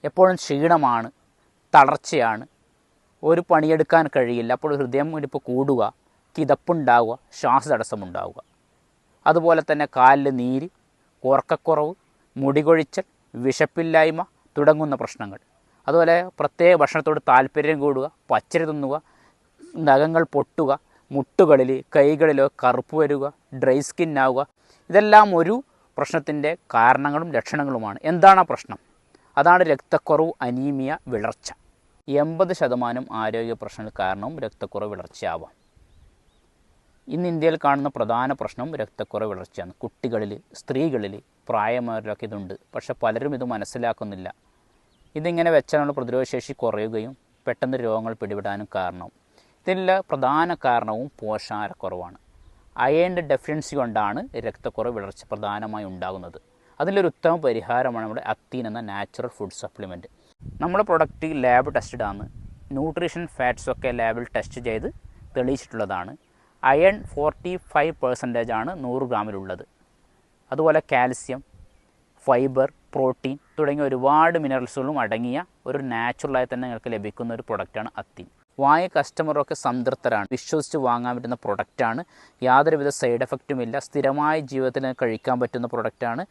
എപ്പോഴും ക്ഷീണമാണ്, തളർച്ചയാണ്, ഒരു പണിയെടുക്കാൻ കഴിയില്ല. അപ്പോൾ ഹൃദയം ഇടിപ്പ് കൂടുക, കിതപ്പുണ്ടാവുക, ശ്വാസതടസ്സമുണ്ടാവുക. അതുപോലെ തന്നെ കാലിൽ നീര്, ഉറക്കക്കുറവ്, മുടികൊഴിച്ചൽ, വിശപ്പില്ലായ്മ തുടങ്ങുന്ന പ്രശ്നങ്ങൾ. അതുപോലെ പ്രത്യേക ഭക്ഷണത്തോട് താല്പര്യം കൂടുക, പച്ചരി തിന്നുക, നഖങ്ങൾ പൊട്ടുക, മുട്ടുകളിൽ കൈകളിലോ കറുപ്പ് വരിക, ഡ്രൈ സ്കിൻ ആവുക. ഇതെല്ലാം ഒരു പ്രശ്നത്തിൻ്റെ കാരണങ്ങളും ലക്ഷണങ്ങളുമാണ്. എന്താണ് ആ പ്രശ്നം? അതാണ് രക്തക്കുറവ്, അനീമിയ, വിളർച്ച. 80% ആരോഗ്യ പ്രശ്നങ്ങൾ കാരണവും രക്തക്കുറവ്, വിളർച്ചയാവാം. ഇന്ന് ഇന്ത്യയിൽ കാണുന്ന പ്രധാന പ്രശ്നം രക്തക്കുറവ്, വിളർച്ചയാണ്. കുട്ടികളിൽ, സ്ത്രീകളിൽ, പ്രായമായവരിലൊക്കെ ഇതുണ്ട്. പക്ഷെ പലരും ഇത് മനസ്സിലാക്കുന്നില്ല. ഇതിങ്ങനെ വെച്ചാൽ നമ്മൾ പ്രതിരോധശേഷി കുറയുകയും പെട്ടെന്ന് രോഗങ്ങൾ പിടിപെടാനും കാരണവും. ഇതിനുള്ള പ്രധാന കാരണവും പോഷകാഹാരക്കുറവാണ്. അയേണിൻ്റെ ഡെഫിഷ്യൻസി കൊണ്ടാണ് രക്തക്കുറവ്, വിളർച്ച പ്രധാനമായി ഉണ്ടാകുന്നത്. അതിലൊരു ഉത്തമ പരിഹാരമാണ് നമ്മുടെ അക്തീൻ എന്ന നാച്ചുറൽ ഫുഡ് സപ്ലിമെൻറ്റ്. നമ്മുടെ പ്രൊഡക്റ്റ് ലാബ് ടെസ്റ്റഡ് ആണ്. ന്യൂട്രീഷൻ ഫാറ്റ്സൊക്കെ ലാബിൽ ടെസ്റ്റ് ചെയ്ത് തെളിയിച്ചിട്ടുള്ളതാണ്. അയൺ 45% ആണ് 100 ഗ്രാമിലുള്ളത്. അതുപോലെ കാൽസ്യം, ഫൈബർ, പ്രോട്ടീൻ തുടങ്ങിയ ഒരുപാട് മിനറൽസുകളും അടങ്ങിയ ഒരു നാച്ചുറലായി തന്നെ നിങ്ങൾക്ക് ലഭിക്കുന്ന ഒരു പ്രൊഡക്റ്റാണ് അക്തീൻ. വാങ്ങിയ കസ്റ്റമറൊക്കെ സംതൃപ്തരാണ്, വിശ്വസിച്ച് വാങ്ങാൻ പറ്റുന്ന പ്രൊഡക്റ്റാണ്. യാതൊരുവിധ സൈഡ് എഫക്റ്റും ഇല്ല. സ്ഥിരമായ ജീവിതത്തിൽ കഴിക്കാൻ പറ്റുന്ന പ്രൊഡക്റ്റാണ്.